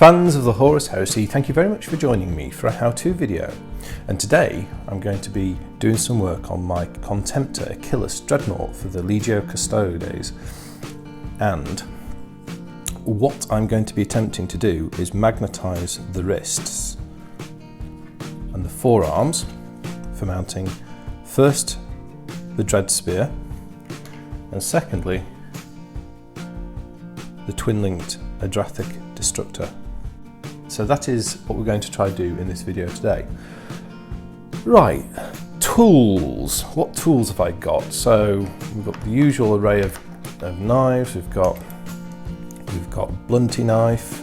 Fans of the Horus Heresy, thank you very much for joining me for a how-to video. And today I'm going to be doing some work on my Contemptor Achillus Dreadnought for the Legio Custodes. And what I'm going to be attempting to do is magnetize the wrists and the forearms for mounting first the Dreadspear and secondly the twin-linked Adrathic Destructor. So that is what we're going to try to do in this video today. Right, tools. What tools have I got? So we've got the usual array of knives. We've got blunty knife.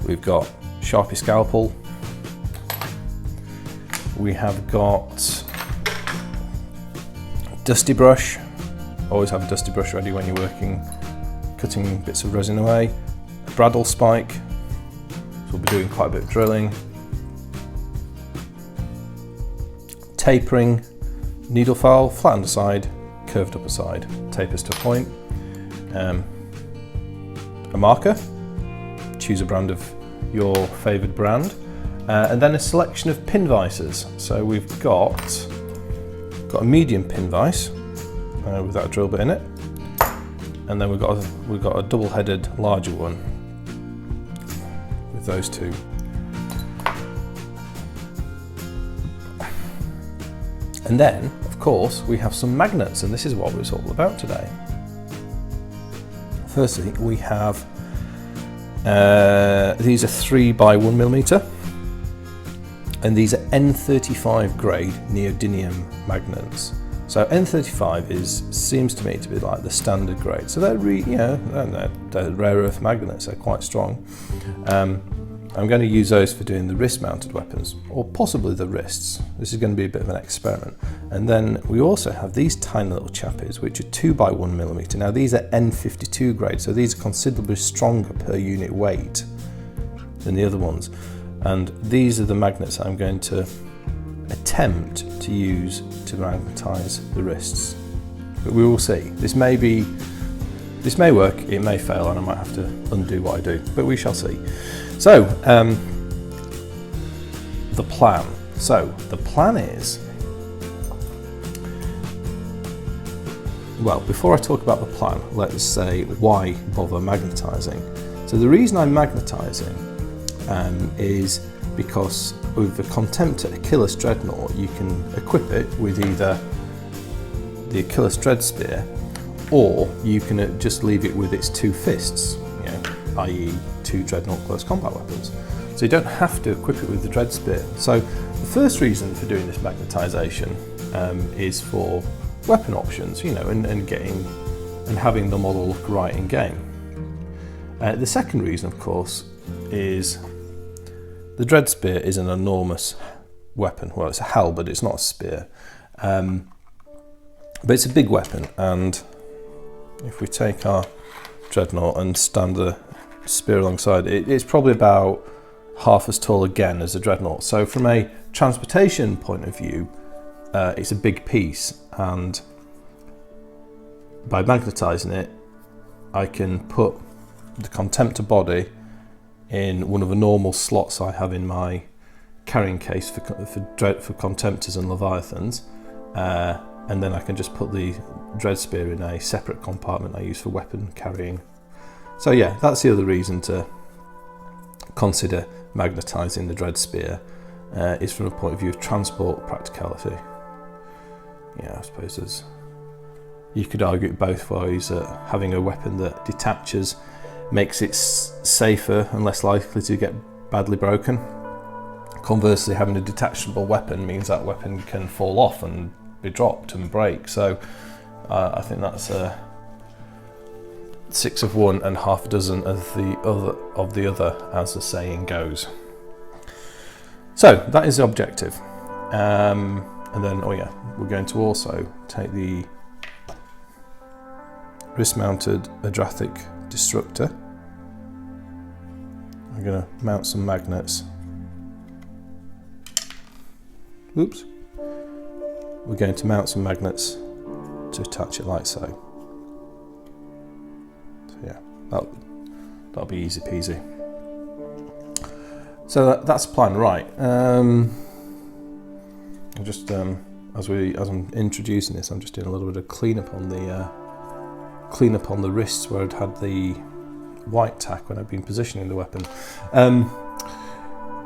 We've got Sharpie scalpel. We have got dusty brush. Always have a dusty brush ready when you're working, cutting bits of resin away. A bradawl spike, so we'll be doing quite a bit of drilling. Tapering, needle file, flat underside, curved upper side, tapers to a point. A marker, choose a brand of your favoured brand. And then a selection of pin vices. So we've got a medium pin vice with that drill bit in it, and then we've got a double-headed larger one with those two. And then, of course, we have some magnets, and this is what it's all about today. Firstly, we have these are 3x1mm. And these are N35 grade neodymium magnets. So N35 seems to me to be like the standard grade. So they're they're rare earth magnets. They're quite strong. I'm going to use those for doing the wrist-mounted weapons, or possibly the wrists. This is going to be a bit of an experiment. And then we also have these tiny little chappies, which are 2x1mm. Now these are N52 grade, so these are considerably stronger per unit weight than the other ones. And these are the magnets I'm going to attempt to use to magnetize the wrists. But we will see. This may work, it may fail, and I might have to undo what I do, but we shall see. So, the plan. So, the plan is, well, before I talk about the plan, let's say why bother magnetizing. So the reason I'm magnetizing is because with the Contemptor Achillus Dreadnought you can equip it with either the Achillus Dreadspear, or you can just leave it with its two fists, i.e. two Dreadnought close combat weapons. So you don't have to equip it with the Dreadspear. So the first reason for doing this magnetization is for weapon options, and having the model look right in game. The second reason, of course, is the Dreadspear is an enormous weapon. Well, it's a halberd, it's not a spear. But it's a big weapon, and if we take our Dreadnought and stand the spear alongside it, it's probably about half as tall again as the Dreadnought. So from a transportation point of view, it's a big piece, and by magnetizing it, I can put the Contemptor body in one of the normal slots I have in my carrying case for Contemptors and Leviathans, and then I can just put the Dreadspear in a separate compartment I use for weapon carrying. So yeah, that's the other reason to consider magnetizing the Dreadspear, is from a point of view of transport practicality. Yeah, I suppose you could argue it both ways. Having a weapon that detaches makes it safer and less likely to get badly broken. Conversely, having a detachable weapon means that weapon can fall off and be dropped and break. So I think that's 6 of one and half a dozen of the other, as the saying goes. So that is the objective. And then, we're going to also take the wrist-mounted Adrathic Destructor. I'm going to mount some magnets. Oops. We're going to mount some magnets to attach it like so. that'll be easy peasy. So that's the plan, right? I'm just as I'm introducing this, I'm just doing a little bit of cleanup on the wrists where I'd had the white tack when I've been positioning the weapon.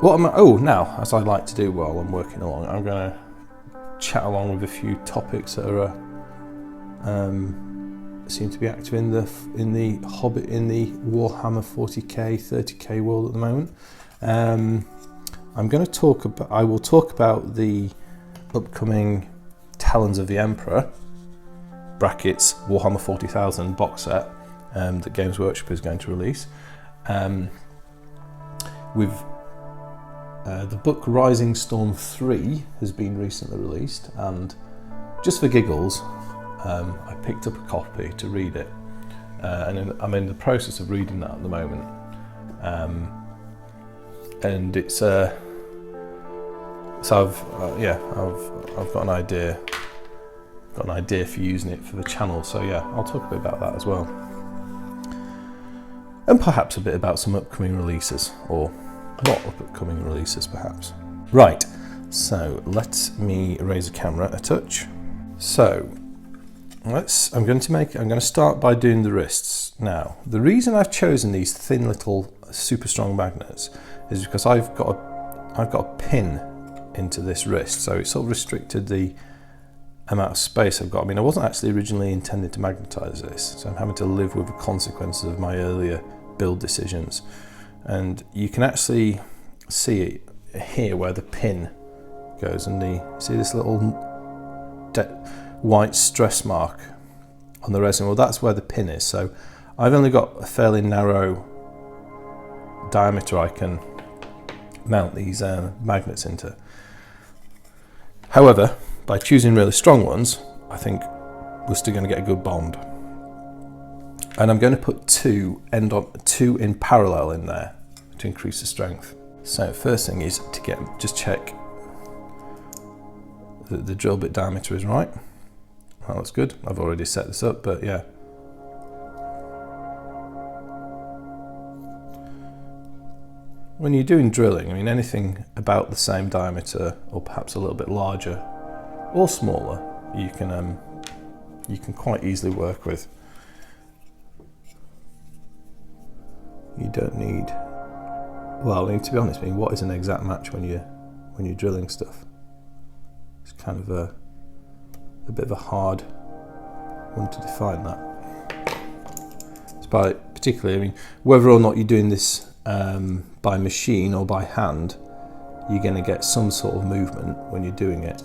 Now, as I like to do while I'm working along, I'm going to chat along with a few topics that are seem to be active in the Warhammer 40k, 30k world at the moment. I will talk about the upcoming Talons of the Emperor (brackets Warhammer 40,000) box set that Games Workshop is going to release. The book Rising Storm 3 has been recently released, and just for giggles, I picked up a copy to read it, and I'm in the process of reading that at the moment. And it's so I've got an idea for using it for the channel. So yeah, I'll talk a bit about that as well, and perhaps a bit about some upcoming releases, or not upcoming releases perhaps. Right, so let me raise the camera a touch. So I'm going to start by doing the wrists. Now, the reason I've chosen these thin little super strong magnets is because I've got a pin into this wrist, so it sort of restricted the amount of space I've got. I mean, I wasn't actually originally intended to magnetize this, so I'm having to live with the consequences of my earlier build decisions. And you can actually see it here where the pin goes, and see this little white stress mark on the resin. Well, that's where the pin is. So I've only got a fairly narrow diameter I can mount these magnets into. However, by choosing really strong ones, I think we're still going to get a good bond. And I'm going to put two in parallel in there to increase the strength. So first thing is to just check that the drill bit diameter is right. That looks good. I've already set this up, but yeah. When you're doing drilling, I mean, anything about the same diameter, or perhaps a little bit larger or smaller, you can quite easily work with. You don't need, well, I mean, to be honest, I mean, what is an exact match when you're drilling stuff? It's kind of a bit of a hard one to define that. It's particularly, I mean, whether or not you're doing this by machine or by hand, you're going to get some sort of movement when you're doing it.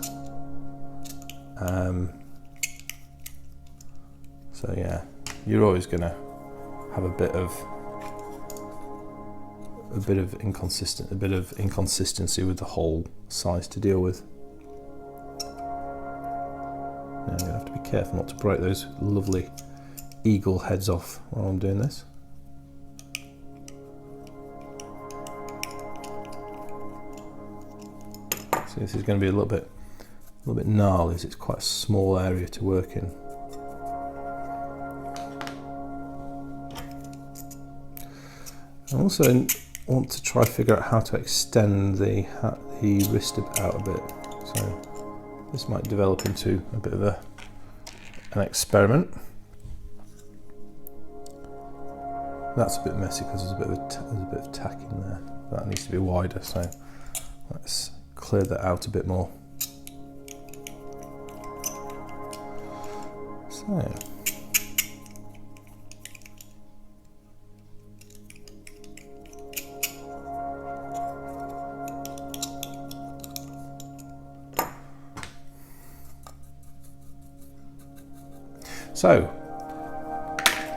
So yeah, you're always going to have a bit of inconsistency with the hole size to deal with. Now you have to be careful not to break those lovely eagle heads off while I'm doing this. So this is going to be a little bit gnarly, as it's quite a small area to work in. I also want to try figure out how to extend the wrist out a bit. So this might develop into a bit of an experiment. That's a bit messy because there's a bit of tack in there. That needs to be wider, so let's clear that out a bit more. So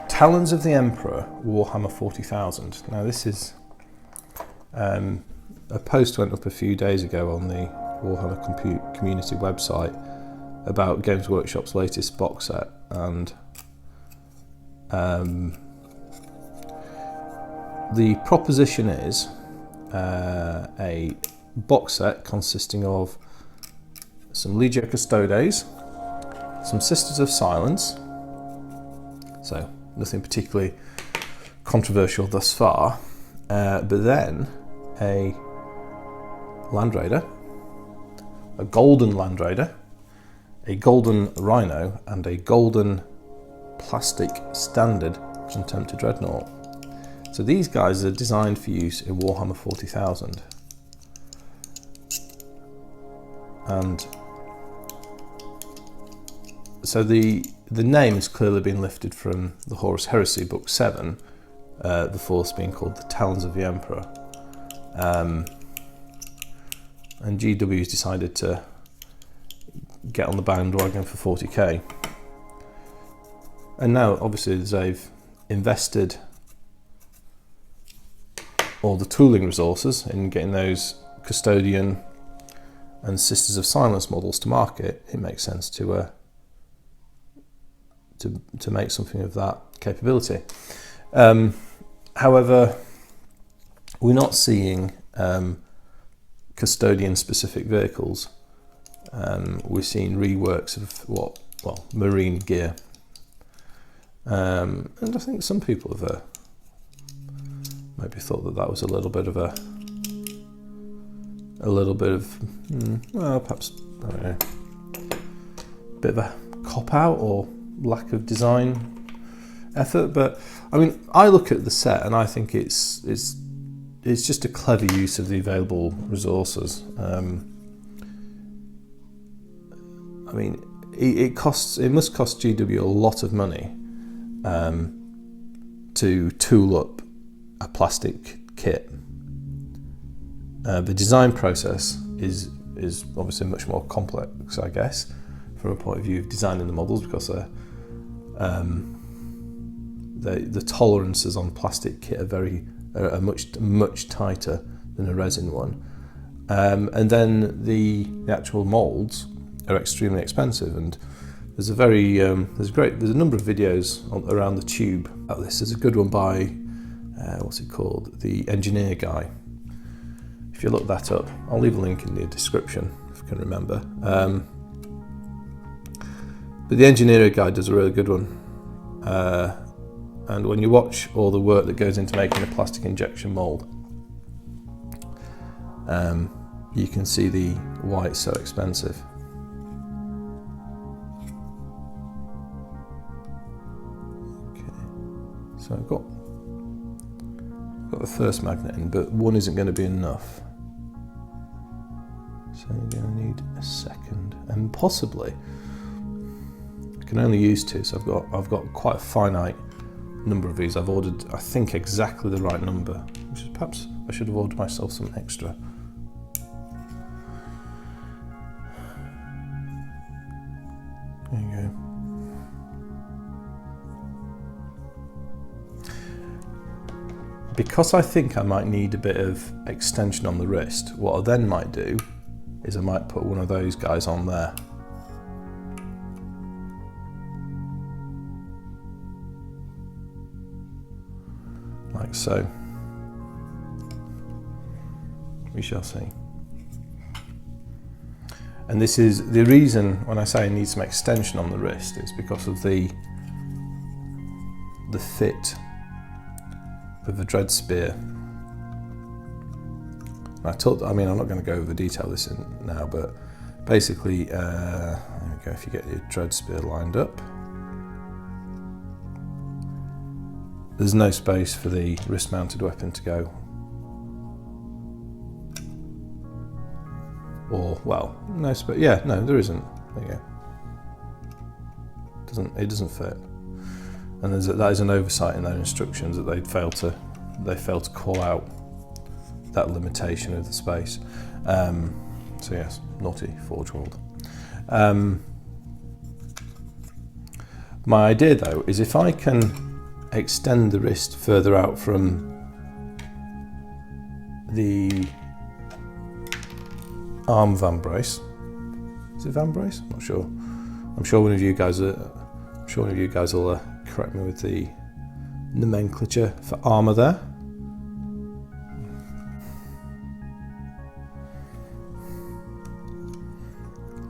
Talons of the Emperor, Warhammer 40,000. Now this is a post went up a few days ago on the Warhammer community website about Games Workshop's latest box set, and the proposition is a box set consisting of some Legio Custodes, some Sisters of Silence, so nothing particularly controversial thus far. But then a Land Raider, a golden Land Raider, a golden Rhino, and a golden plastic standard Contemptor Dreadnought. So these guys are designed for use in Warhammer 40,000. And so the name has clearly been lifted from the Horus Heresy, Book 7, the force being called the Talons of the Emperor. And GW has decided to get on the bandwagon for 40k. And now, obviously, they've invested all the tooling resources in getting those Custodian and Sisters of Silence models to market. It makes sense to make something of that capability. However, we're not seeing Custodian-specific vehicles. We're seeing reworks of marine gear, and I think some people have maybe thought that was a little bit of perhaps, I don't know, a bit of a cop-out or lack of design effort. But I mean, I look at the set and I think it's just a clever use of the available resources. I mean, it must cost GW a lot of money to tool up a plastic kit. The design process is obviously much more complex, I guess, from a point of view of designing the models, because the tolerances on plastic kit are much tighter than a resin one, and then the actual molds are extremely expensive. And there's a number of videos around the tube about this. There's a good one by what's it called, the Engineer Guy. If you look that up, I'll leave a link in the description if I can remember. But the Engineer Guy does a really good one. And when you watch all the work that goes into making a plastic injection mold, you can see why it's so expensive. Okay, so I've got the first magnet in, but one isn't going to be enough. So you're going to need a second, and possibly I can only use 2. So I've got quite a finite number of these. I've ordered, I think, exactly the right number, which is perhaps I should have ordered myself some extra. There you go. Because I think I might need a bit of extension on the wrist, what I then might do is I might put one of those guys on there. Like so. We shall see. And this is the reason when I say I need some extension on the wrist, is because of the fit of the Dreadspear. I'm not going to go over the detail of this now, but basically, there we go. If you get your Dreadspear lined up, there's no space for the wrist-mounted weapon to go. Or, well, no space. Yeah, no, there isn't. There you go. It doesn't fit. And that is an oversight in their instructions, that they failed to call out that limitation of the space. So yes, naughty Forge World. My idea though is if I can extend the wrist further out from the arm vambrace. Is it vambrace? I'm not sure. I'm sure one of you guys will correct me with the nomenclature for armour there.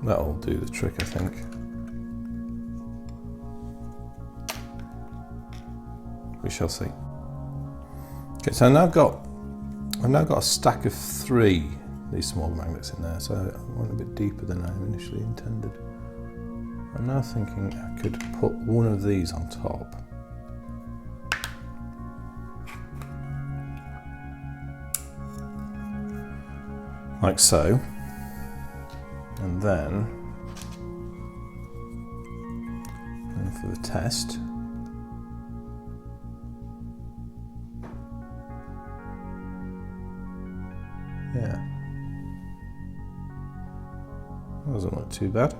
That'll do the trick, I think. We shall see. Okay, so I've now got a stack of 3 these small magnets in there, so I went a bit deeper than I initially intended. I'm now thinking I could put one of these on top. Like so. And then for the test, yeah, that doesn't look too bad.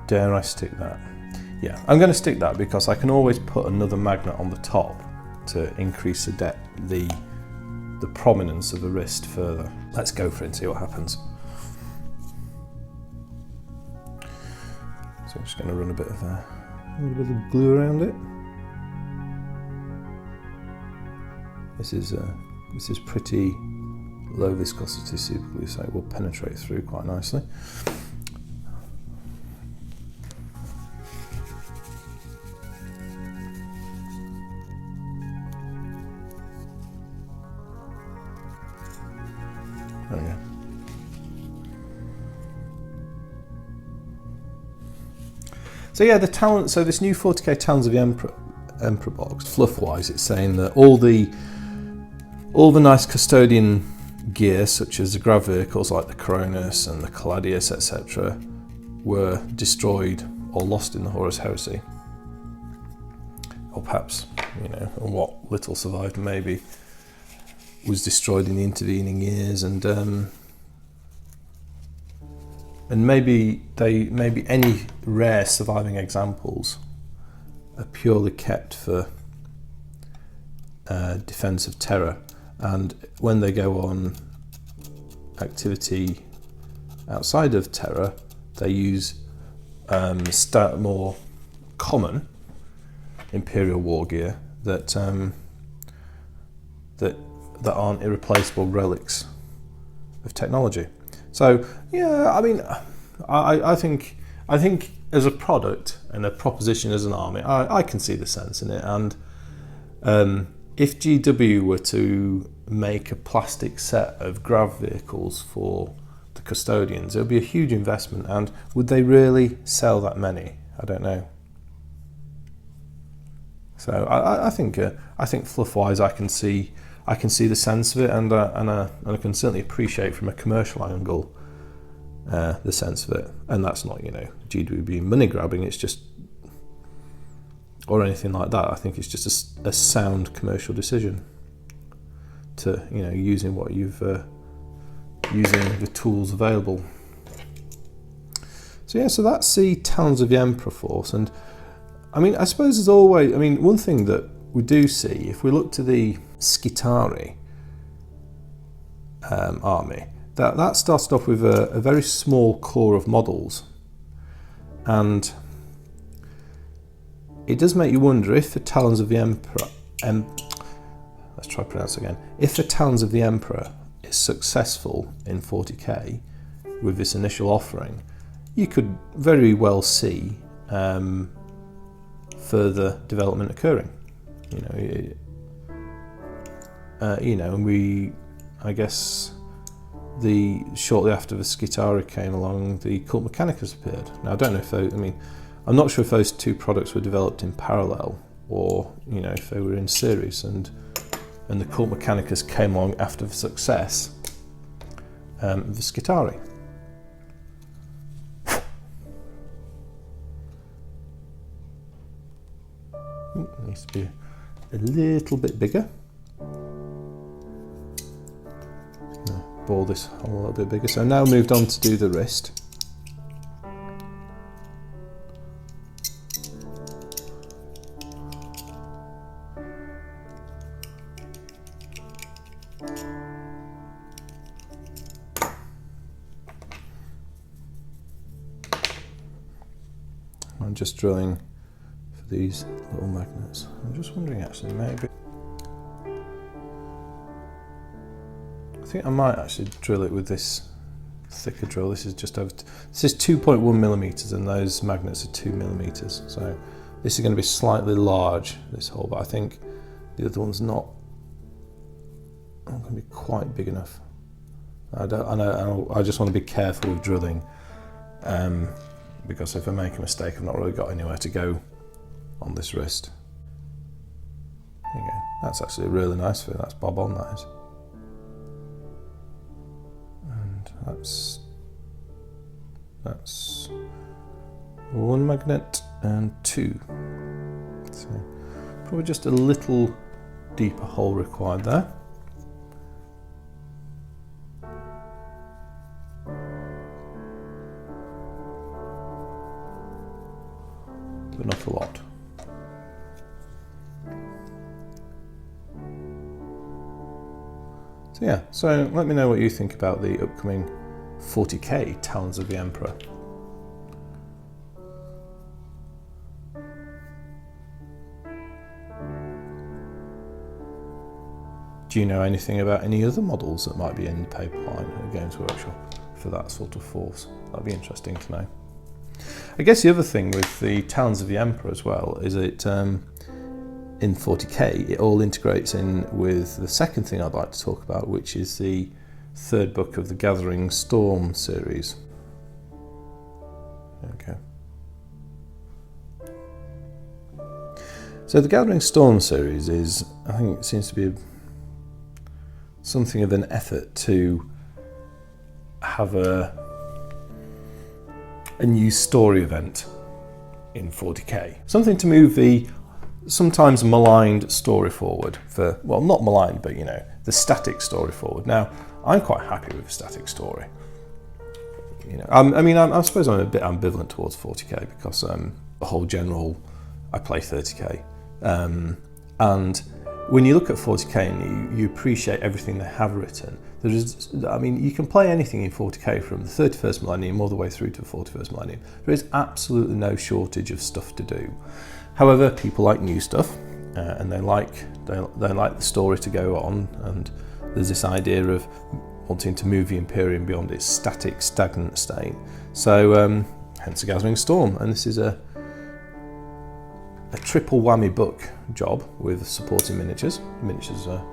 Dare I stick that? Yeah, I'm going to stick that because I can always put another magnet on the top to increase the depth, the prominence of the wrist further. Let's go for it and see what happens. So I'm just going to run a little bit of glue around it. This is pretty low viscosity super glue, so it will penetrate through quite nicely. There we go. So yeah, this new 40k Talons of the Emperor box, fluff-wise, it's saying that all the nice custodian gear, such as the grav vehicles like the Cronus and the Caladius, etc., were destroyed or lost in the Horus Heresy, or perhaps, what little survived maybe was destroyed in the intervening years, and maybe any rare surviving examples are purely kept for defense of Terra, and when they go on activity outside of Terra, they use more common Imperial war gear that aren't irreplaceable relics of technology. So yeah, I mean, I think as a product and a proposition as an army, I can see the sense in it. And if GW were to make a plastic set of grav vehicles for the custodians, it would be a huge investment. And would they really sell that many? I don't know. So I think fluff-wise, I can see the sense of it, and I can certainly appreciate from a commercial angle the sense of it. And that's not, GW being money grabbing, it's just, or anything like that. I think it's just a sound commercial decision to, using what you've, using the tools available. So yeah, so that's the Talons of the Emperor force. And I mean, I suppose there's always, one thing that we do see, if we look to the Skitari army, that started off with a very small core of models, and it does make you wonder if the Talons of the Emperor, let's try to pronounce it again, if the Talons of the Emperor is successful in 40k with this initial offering, you could very well see further development occurring. I guess shortly after the Skitari came along, the Cult Mechanicus appeared. Now I don't know if I'm not sure if those two products were developed in parallel, or if they were in series, and the Cult Mechanicus came along after the success of the Skitari. Needs to be a little bit bigger. Bore this hole a little bit bigger. So now moved on to do the wrist. I'm just drilling for these little magnets. I'm just wondering, actually, maybe I think I might actually drill it with this thicker drill. This is just over. This is 2.1 millimeters, and those magnets are 2 millimeters. So this is going to be slightly large, this hole, but I think the other one's not going to be quite big enough. I just want to be careful with drilling, because if I make a mistake, I've not really got anywhere to go on this wrist. There you go. That's actually a really nice fit. That's bob on, that is. And that's one magnet and two. So probably just a little deeper hole required there. But not a lot. So yeah, so let me know what you think about the upcoming 40k Talons of the Emperor. Do you know anything about any other models that might be in the pipeline at Games Workshop for that sort of force? That'd be interesting to know. I guess the other thing with the Talons of the Emperor as well is it in 40k it all integrates in with the second thing I'd like to talk about, which is the third book of the Gathering Storm series. Okay. So the Gathering Storm series is, I think it seems to be something of an effort to have a new story event in 40k. Something to move the sometimes maligned story forward for, well, not maligned, but you know, the static story forward. Now, I'm quite happy with a static story. You know, I suppose I'm a bit ambivalent towards 40k because the whole general, I play 30k, and when you look at 40k and you appreciate everything they have written, there is, I mean, you can play anything in 40k from the 31st millennium all the way through to the 41st millennium. There is absolutely no shortage of stuff to do. However, people like new stuff, and they like the story to go on, and there's this idea of wanting to move the Imperium beyond its static, stagnant state. So, hence the Gathering Storm, and this is a triple whammy book job with supporting miniatures. Miniatures are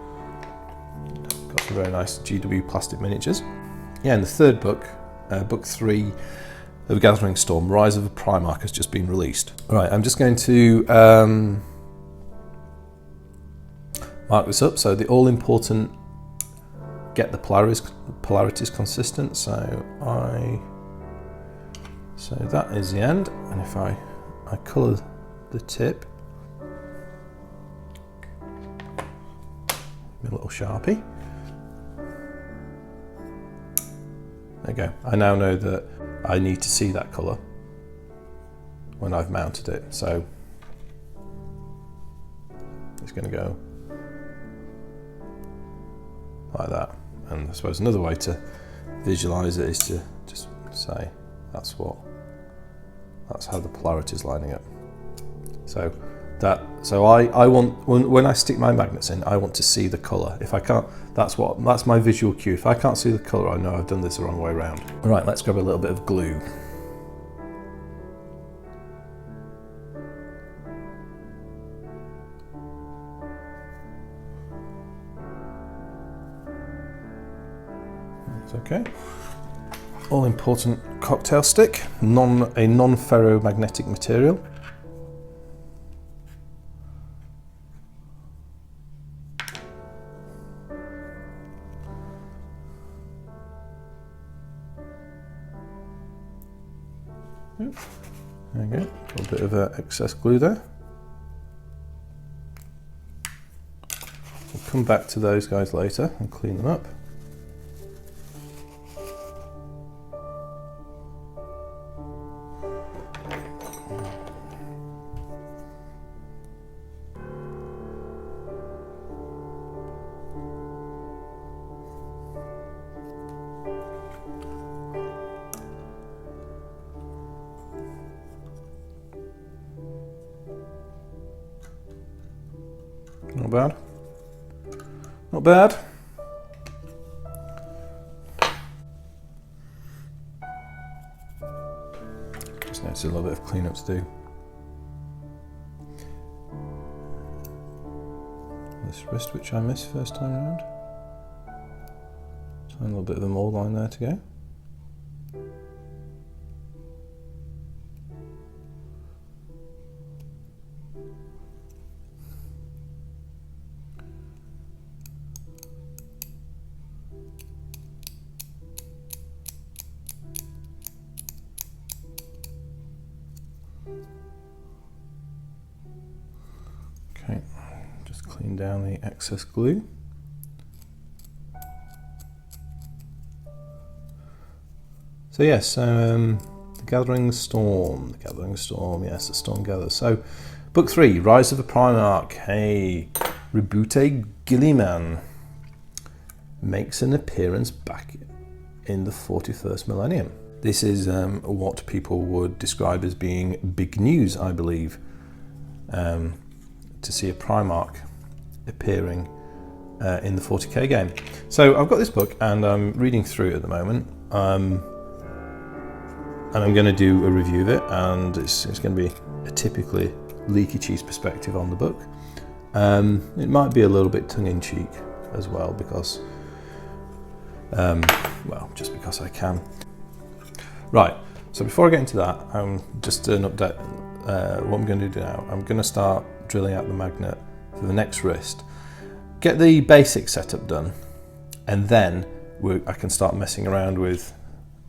got some very nice GW plastic miniatures. Yeah, and the third book, book 3 of Gathering Storm, Rise of the Primarch, has just been released. All right, I'm just going to mark this up. So the all-important get the polarities consistent. So that is the end, and if I colour the tip, a little Sharpie. There you go. I now know that I need to see that colour when I've mounted it. So it's going to go like that. And I suppose another way to visualise it is to just say that's how the polarity is lining up. So I want, when I stick my magnets in, I want to see the colour. If I can't, that's my visual cue. If I can't see the colour, I know I've done this the wrong way around. All right, let's grab a little bit of glue. That's okay. All important cocktail stick, a non-ferromagnetic material. There you go, a little bit of excess glue there. We'll come back to those guys later and clean them up. Not bad. Not bad. So it's a little bit of cleanup to do. This wrist, which I missed first time around. Tiny little bit of a mould line there to go. Okay, just clean down the excess glue. So yes, the Gathering Storm, yes, the Storm Gathers. So, Book 3, Rise of the Primarch. Hey, Rebute Gilliman makes an appearance back in the 41st millennium. This is what people would describe as being big news, I believe, to see a Primarch appearing in the 40k game. So I've got this book and I'm reading through it at the moment. And I'm going to do a review of it, and it's going to be a typically leaky cheese perspective on the book. It might be a little bit tongue-in-cheek as well, because, well, just because I can. Right, so before I get into that, just an update, what I'm going to do now, I'm going to start drilling out the magnet for the next wrist, get the basic setup done, and then I can start messing around with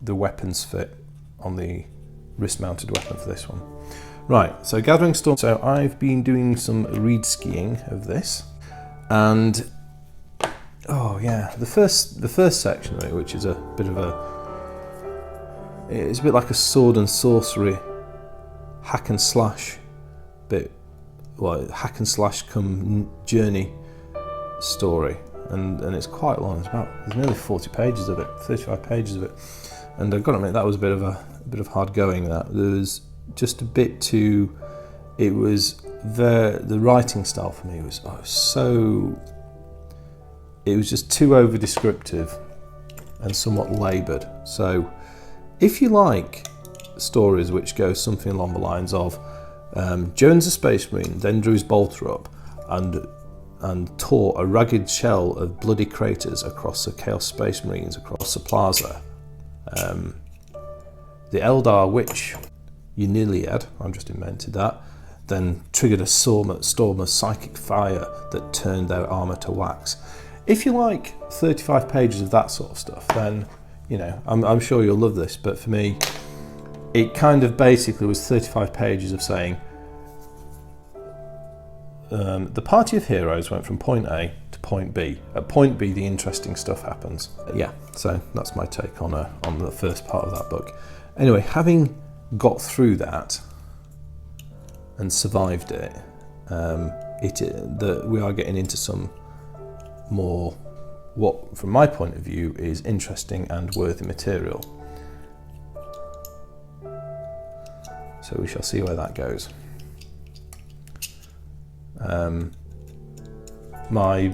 the weapons fit on the wrist-mounted weapon for this one. Right, so Gathering Storm. So I've been doing some reed skiing of this, and oh yeah, the first section of it, which is a bit of it's a bit like a sword and sorcery hack and slash bit, well, hack and slash come journey story, and it's quite long. There's nearly 40 pages of it, 35 pages of it. And I've got to admit, that was a bit of hard going. That there was just a bit too. It was the writing style for me was so. It was just too over descriptive and somewhat laboured. So, if you like stories which go something along the lines of Jones, a space marine, then drew his bolter up and tore a ragged shell of bloody craters across the Chaos Space Marines across the plaza. The Eldar Witch, Uniliad, I've just invented that, then triggered a storm of psychic fire that turned their armour to wax. If you like 35 pages of that sort of stuff, then, you know, I'm sure you'll love this, but for me, it kind of basically was 35 pages of saying, the party of heroes went from point A to point B. At point B, the interesting stuff happens. Yeah, so that's my take on the first part of that book. Anyway, having got through that and survived it, we are getting into some more, what from my point of view is interesting and worthy material. So we shall see where that goes. My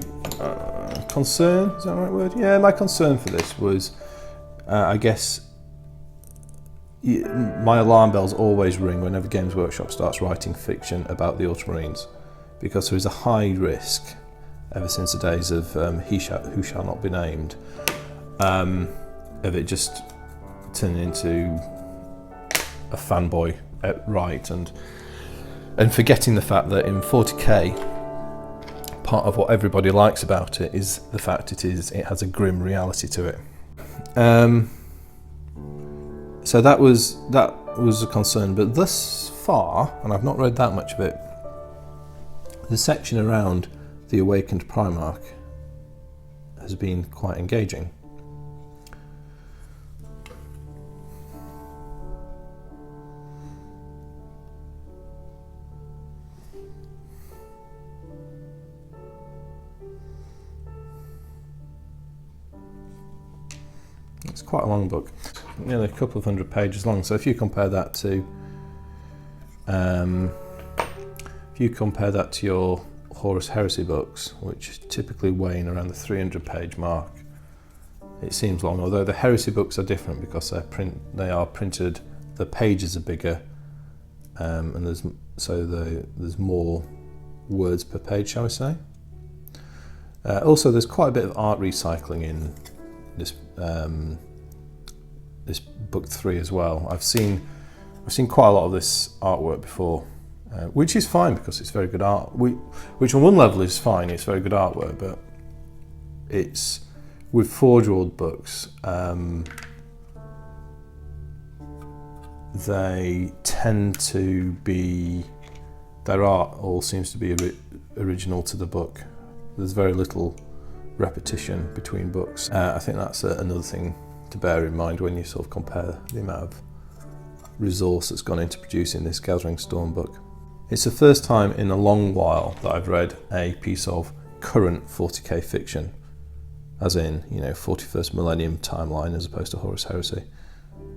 concern, is that the right word? Yeah, my concern for this was, I guess, my alarm bells always ring whenever Games Workshop starts writing fiction about the Ultramarines, because there is a high risk, ever since the days of Who Shall Not Be Named, of it just turning into a fanboy outright and forgetting the fact that in 40k, part of what everybody likes about it is the fact it has a grim reality to it. So that was a concern, but thus far, and I've not read that much of it, the section around the awakened Primarch has been quite engaging. It's quite a long book, nearly a couple of 100 pages long. So if you compare that to, your Horus Heresy books, which typically wane around the 300-page mark, it seems long. Although the Heresy books are different because they are printed, the pages are bigger, and there's more words per page, shall we say. Also, there's quite a bit of art recycling in this this book 3 as well. I've seen quite a lot of this artwork before, which is fine because it's very good art. Which on one level is fine, it's very good artwork, but it's with Forge World books. They tend to be, their art all seems to be original to the book. There's very little repetition between books. I think that's another thing to bear in mind when you sort of compare the amount of resource that's gone into producing this Gathering Storm book. It's the first time in a long while that I've read a piece of current 40k fiction, as in, 41st millennium timeline as opposed to Horus Heresy.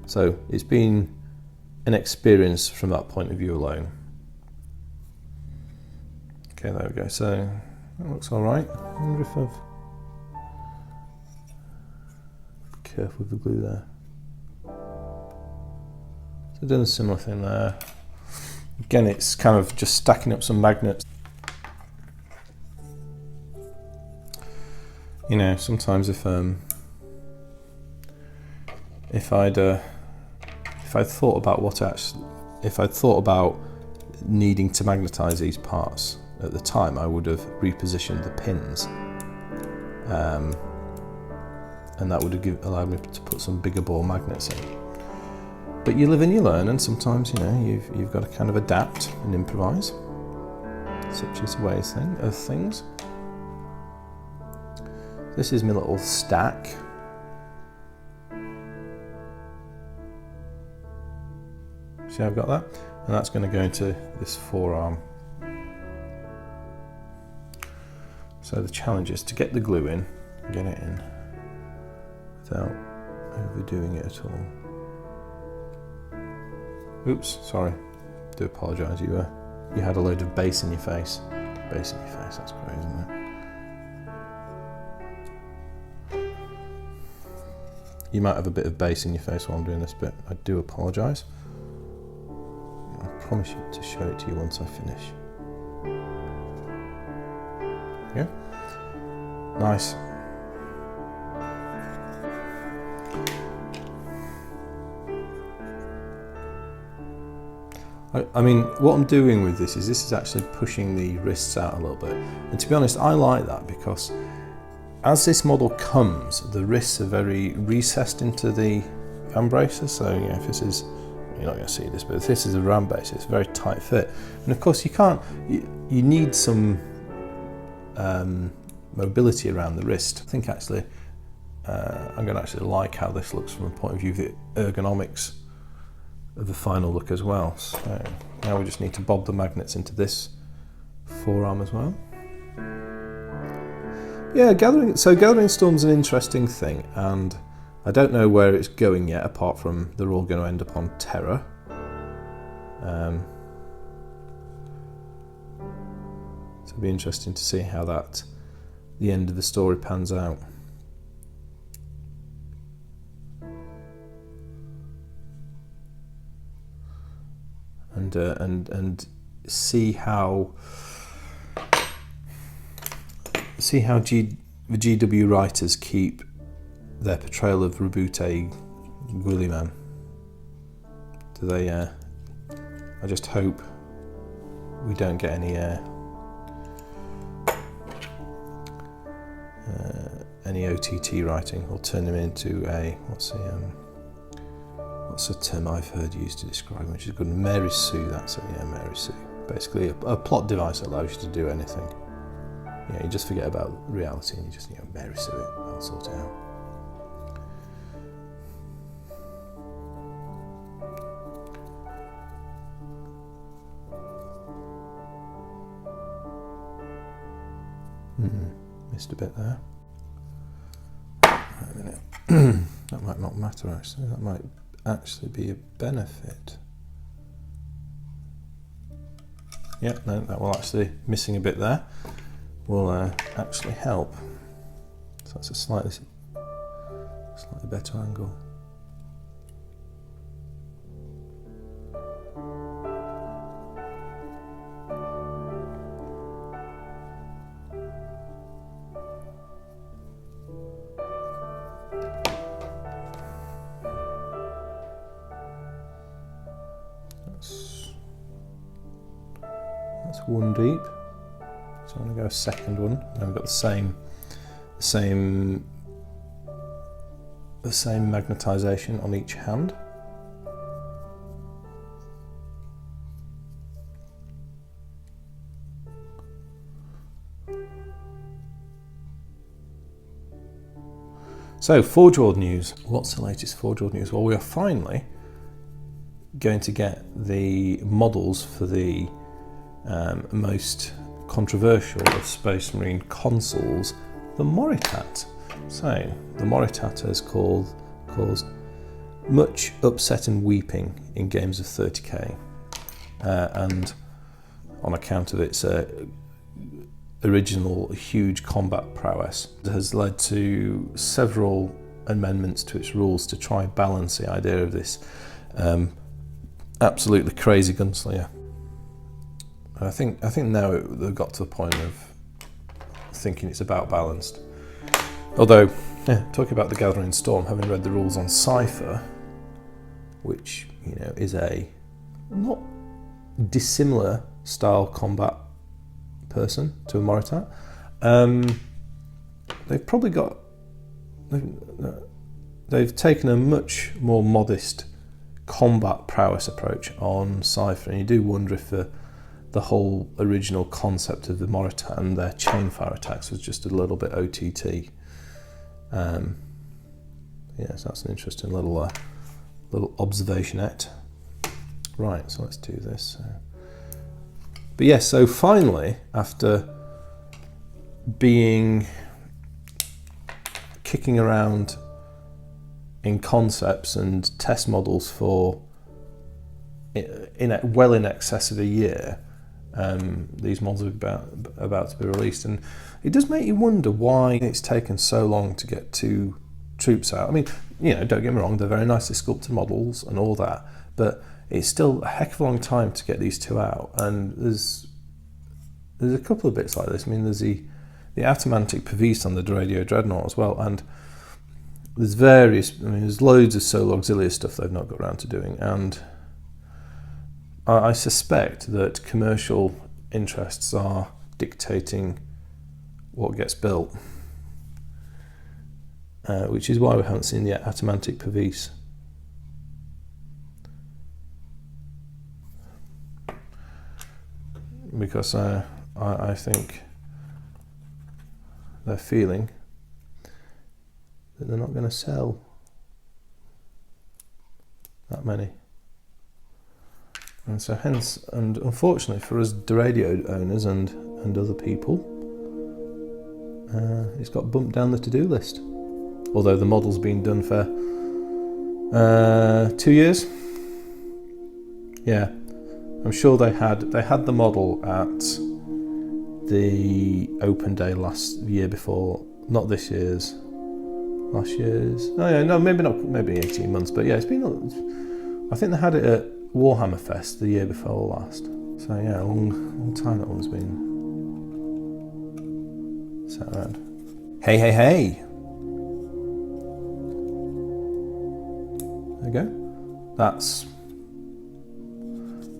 So it's been an experience from that point of view alone. Okay, there we go. So that looks all right. I wonder if I've... Be careful with the glue there. So doing a similar thing there. Again, it's kind of just stacking up some magnets. Sometimes if I'd thought about needing to magnetize these parts at the time, I would have repositioned the pins, and that would have allowed me to put some bigger bore magnets in. But you live and you learn, and sometimes you've got to kind of adapt and improvise. Such is the way of things. This is my little stack. See how I've got that? And that's going to go into this forearm. So the challenge is to get the glue in, get it in, without overdoing it at all. Oops, sorry. Do apologise. You had a load of bass in your face. Bass in your face. That's great, isn't it? You might have a bit of bass in your face while I'm doing this bit. I do apologise. I promise you to show it to you once I finish. Yeah. Nice. I mean, what I'm doing with this is actually pushing the wrists out a little bit. And to be honest, I like that because as this model comes, the wrists are very recessed into the fan braces. So if this is, you're not going to see this, but if this is a ram base, it's a very tight fit. And of course you need some mobility around the wrist. I think actually, I'm going to actually like how this looks from a point of view of the ergonomics of the final look as well. So now we just need to bob the magnets into this forearm as well. Yeah, Gathering Storm's an interesting thing, and I don't know where it's going yet, apart from they're all going to end up on Terra. So it'll be interesting to see how the end of the story pans out. And see how the GW writers keep their portrayal of Rabute Guilliman. Do they? I just hope we don't get any OTT writing or turn them into a what's a term I've heard used to describe, which is called Mary Sue. That's it, yeah, Mary Sue. Basically, a plot device that allows you to do anything. You just forget about reality and you just Mary Sue it. I'll sort it out. Missed a bit there. Wait a minute. That might not matter actually. That might actually be a benefit. Yeah, no, that will actually, missing a bit there, will actually help. So that's a slightly better angle. That's one deep. So I'm going to go a second one. And I've got the same magnetization on each hand. So, Forge World news. What's the latest Forge World news? Well, we are finally going to get the models for the most controversial of Space Marine consuls, the Moritat. So, the Moritat has caused much upset and weeping in games of 30k, and on account of its original huge combat prowess, it has led to several amendments to its rules to try and balance the idea of this absolutely crazy gunslinger. I think now they've got to the point of thinking it's about balanced. Although, talking about the Gathering Storm, having read the rules on Cypher, which is a not dissimilar style combat person to a Moritat, they've taken a much more modest combat prowess approach on Cypher, and you do wonder if the whole original concept of the Moritat and their chain fire attacks was just a little bit OTT. So that's an interesting little observationette. Right, so let's do this. But yes, so finally, after kicking around in concepts and test models for well in excess of a year, these mods are about to be released, and it does make you wonder why it's taken so long to get 2 troops out. I mean, don't get me wrong, they're very nicely sculpted models and all that, but it's still a heck of a long time to get these 2 out. And there's a couple of bits like this. I mean, there's the Atamantic Pavis on the Achillus Dreadnought as well, and there's there's loads of solo auxiliary stuff they've not got around to doing, and I suspect that commercial interests are dictating what gets built, which is why we haven't seen the Atamantic Pavis. Because I think they're feeling that they're not going to sell that many. And so hence, and unfortunately for us radio owners and other people, it's got bumped down the to-do list. Although the model's been done for 2 years. Yeah, I'm sure they had the model at the open day last year before, not this year's, last year's. Oh yeah, no, maybe 18 months, but yeah, it's been. I think they had it at Warhammer Fest the year before last. So yeah, a long time that one's been sat around. Hey. There we go.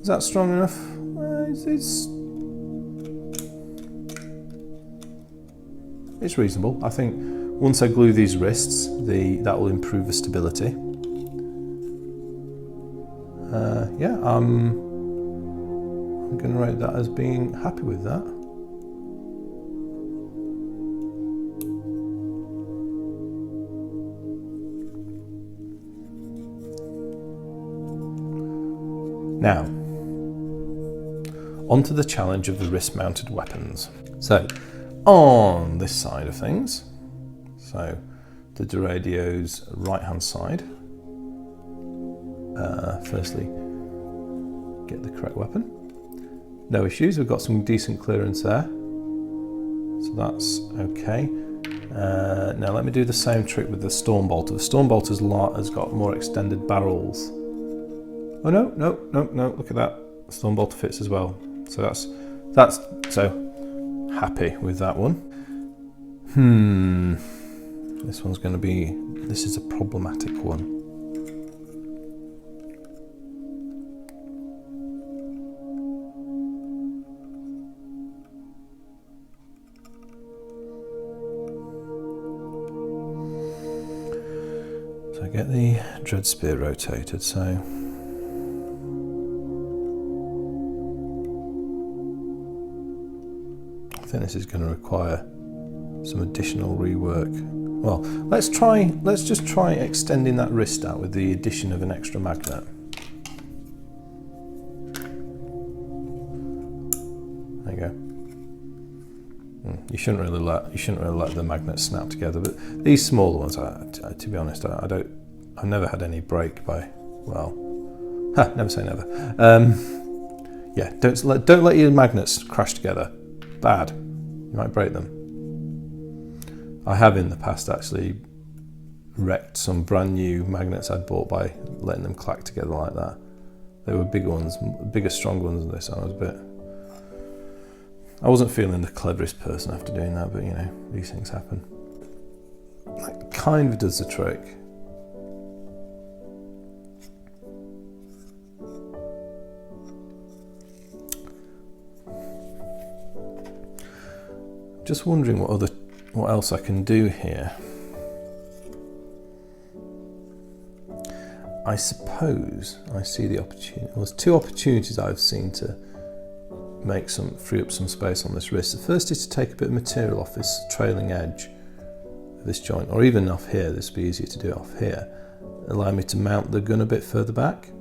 Is that strong enough? It's reasonable. I think once I glue these wrists, that will improve the stability. Yeah, I'm going to rate that as being happy with that. Now, onto the challenge of the wrist-mounted weapons. So, on this side of things, so the Doradio's right-hand side, firstly, get the correct weapon. No issues, we've got some decent clearance there, so that's okay. Now let me do the same trick with the Stormbolter. The Stormbolter's has got more extended barrels. Oh no, look at that. The Stormbolter fits as well. So that's so happy with that one. This is a problematic one. get the Dreadspear rotated, so I think this is going to require some additional rework. Well, let's just try extending that wrist out with the addition of an extra magnet. There you go. You shouldn't really let the magnets snap together, but these smaller ones, to be honest, I've never had any break by, well, never say never. Yeah, don't let your magnets crash together. Bad. You might break them. I have in the past actually wrecked some brand new magnets I'd bought by letting them clack together like that. They were big ones, bigger, strong ones than this. I wasn't feeling the cleverest person after doing that, but you know, these things happen. That kind of does the trick. Just wondering what else I can do here. I suppose I see the opportunity. Well, there's two opportunities I've seen to free up some space on this wrist. The first is to take a bit of material off this trailing edge of this joint, or even off here. This would be easier to do it off here. Allow me to mount the gun a bit further back.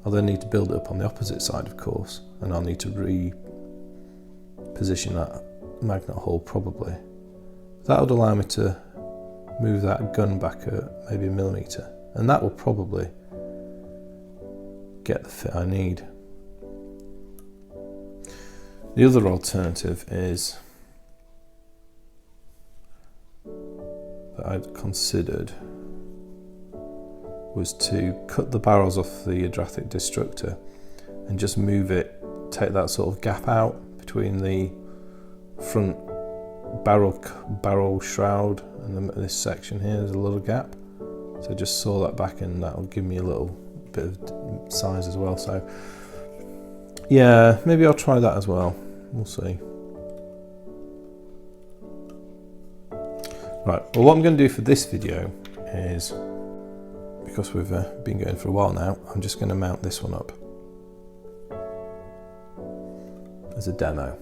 I'll then need to build it up on the opposite side, of course, and I'll need to reposition that magnet hole probably. That would allow me to move that gun back maybe 1 millimeter, and that will probably get the fit I need. The other alternative is that I'd considered was to cut the barrels off the Adrathic Destructor and just move it, take that sort of gap out between the front barrel shroud and this section here. There's a little gap, so just saw that back, and that'll give me a little bit of size as well. So yeah, maybe I'll try that as well. We'll see. Right, well, what I'm going to do for this video is, because we've been going for a while now, I'm just going to mount this one up as a demo,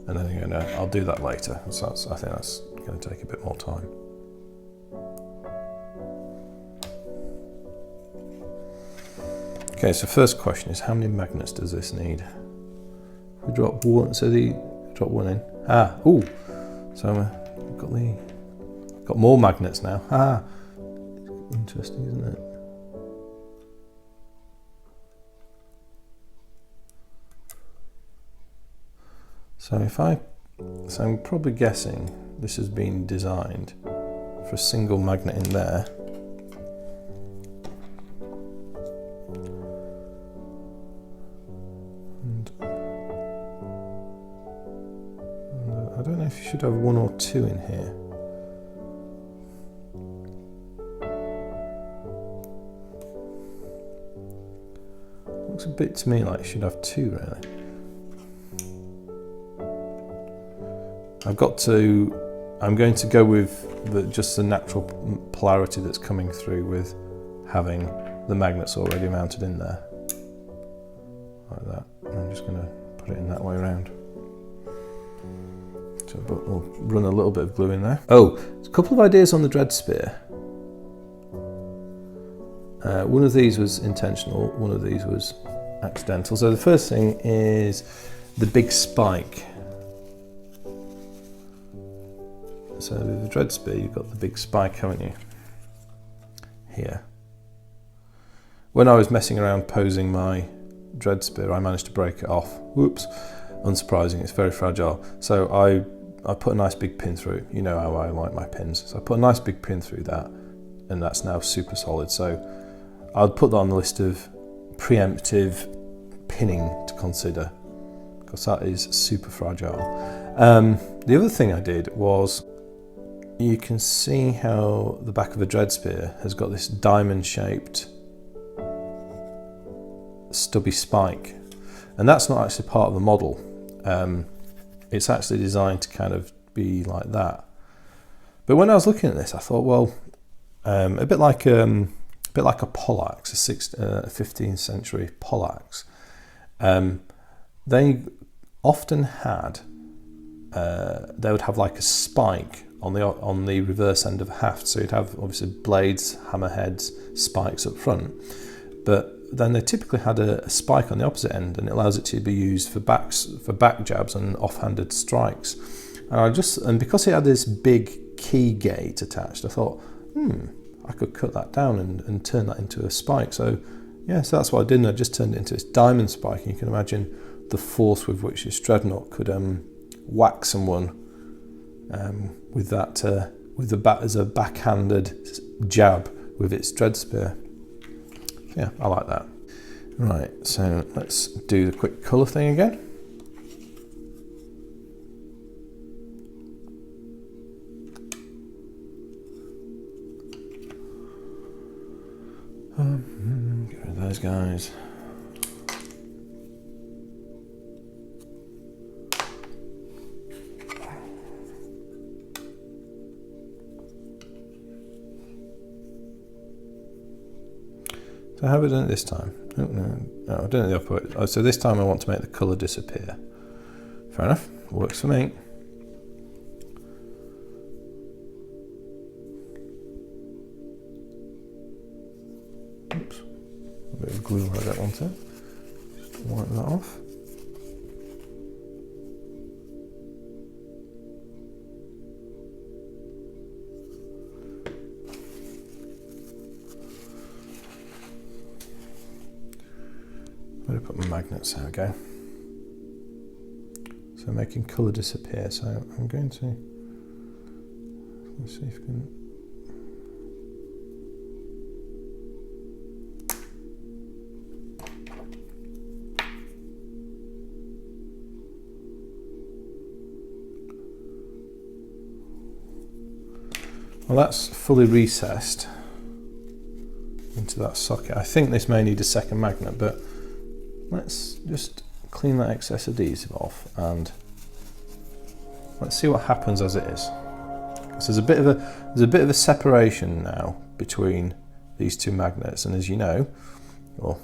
and then I'll do that later. So I think that's going to take a bit more time. Okay, so first question is, how many magnets does this need? We drop one, so drop one in. So I've got more magnets now. Interesting, isn't it? So I'm probably guessing this has been designed for a single magnet in there. I don't know if you should have one or two in here. Looks a bit to me like you should have two, really. I'm going to go with just the natural polarity that's coming through with having the magnets already mounted in there. Like that. I'm just going to put it in that way around. So we'll run a little bit of glue in there. Oh, there's a couple of ideas on the Dreadspear. One of these was intentional, one of these was accidental. So the first thing is the big spike. So with the Dreadspear, you've got the big spike, haven't you? Here. When I was messing around posing my Dreadspear, I managed to break it off. Whoops. Unsurprising, it's very fragile. So I put a nice big pin through. You know how I like my pins. So I put a nice big pin through that, and that's now super solid. So I'd put that on the list of preemptive pinning to consider, because that is super fragile. The other thing I did was, you can see how the back of a Dreadspear has got this diamond-shaped stubby spike, and that's not actually part of the model. It's actually designed to kind of be like that. But when I was looking at this, I thought, well, a bit like a poleaxe, a 15th century poleaxe. They often had, they would have like a spike on the reverse end of a haft. So you'd have obviously blades, hammerheads, spikes up front, but then they typically had a spike on the opposite end, and it allows it to be used for back jabs and offhanded strikes. And because it had this big key gate attached, I thought, I could cut that down and turn that into a spike. So yeah, so that's what I did, and I just turned it into this diamond spike. And you can imagine the force with which this dreadnought could whack someone with that as a backhanded jab with its Dreadspear. Yeah, I like that. Right, so let's do the quick colour thing again. Get rid of those guys. So how have I done it this time? Oh, no, I've done it the opposite. Oh, so this time I want to make the colour disappear. Fair enough, works for me. Oops, a bit of glue where I don't want it. Just wipe that off. I'm going to put my magnets, there we go. So making colour disappear, so I'm going to, let's see if we can, well, that's fully recessed into that socket. I think this may need a second magnet, but let's just clean that excess adhesive off and let's see what happens as it is. So there's a bit of a separation now between these two magnets, and as you know, or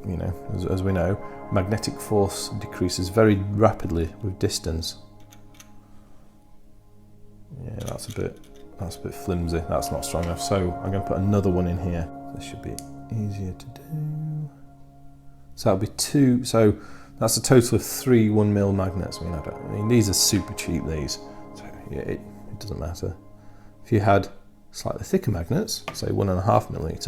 you know, as we know, magnetic force decreases very rapidly with distance. Yeah, that's a bit flimsy. That's not strong enough. So I'm going to put another one in here. This should be easier to do. So that'll be two. So that's a total of 3 1mm magnets. I mean, these are super cheap. These, so yeah, it doesn't matter. If you had slightly thicker magnets, say 1.5mm,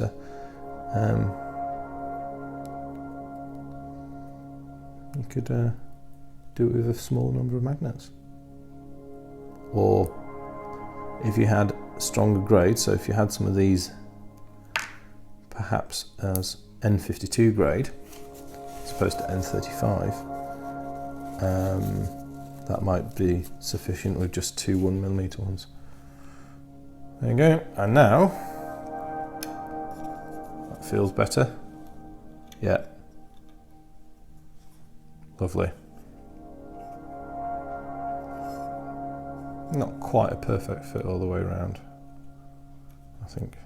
you could do it with a small number of magnets. Or if you had stronger grade, so if you had some of these perhaps as N52 grade as opposed to N35, that might be sufficient with just 2 1mm ones. There you go, and now that feels better. Yeah, lovely. Not quite a perfect fit all the way around. I think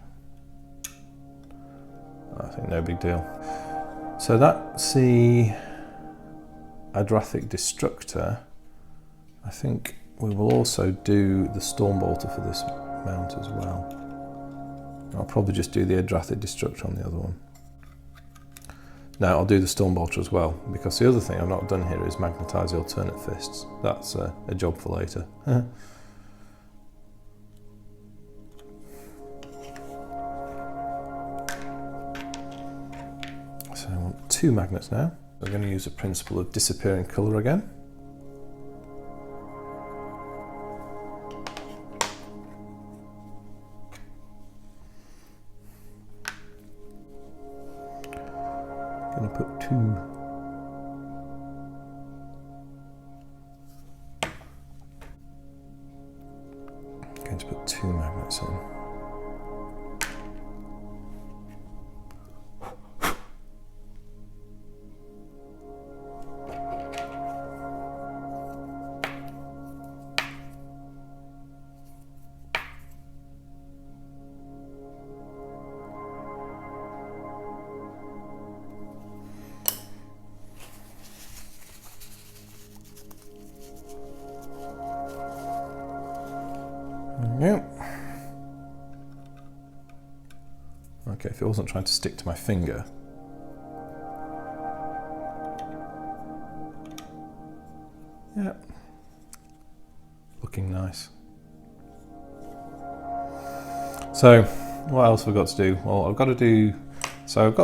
no big deal. So that's the Adrathic Destructor. I think we will also do the Stormbolter for this mount as well. I'll probably just do the Adrathic Destructor on the other one. No, I'll do the Stormbolter as well, because the other thing I've not done here is magnetize the alternate fists. That's a job for later. So I want 2 magnets now. We're going to use the principle of disappearing colour again. Going to put 2. Going to put 2 magnets in. if it wasn't trying to stick to my finger. Yeah, looking nice. So what else have I got to do? Well, I've got a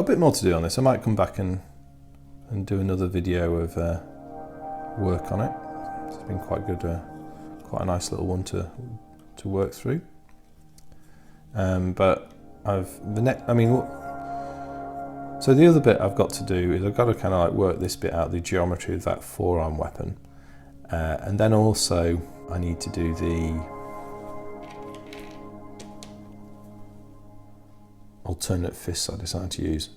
bit more to do on this. I might come back and do another video of work on it. It's been quite good, quite a nice little one to work through. But so the other bit I've got to do is I've got to kind of like work this bit out, the geometry of that forearm weapon, and then also I need to do the alternate fists I decided to use.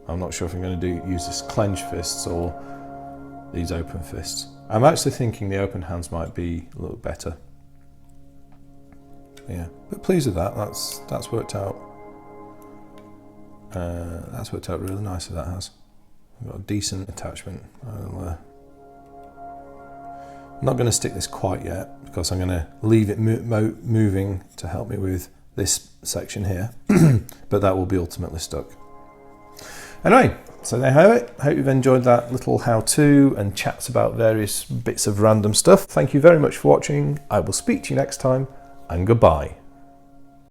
I'm not sure if I'm going to use this clenched fists or these open fists. I'm actually thinking the open hands might be a little better. Yeah, but pleased with that. That's worked out. That's worked out really nicely. That has. I've got a decent attachment. I'm not going to stick this quite yet because I'm going to leave it moving to help me with this section here, but that will be ultimately stuck. Anyway, so there you have it. I hope you've enjoyed that little how-to and chats about various bits of random stuff. Thank you very much for watching. I will speak to you next time, and goodbye.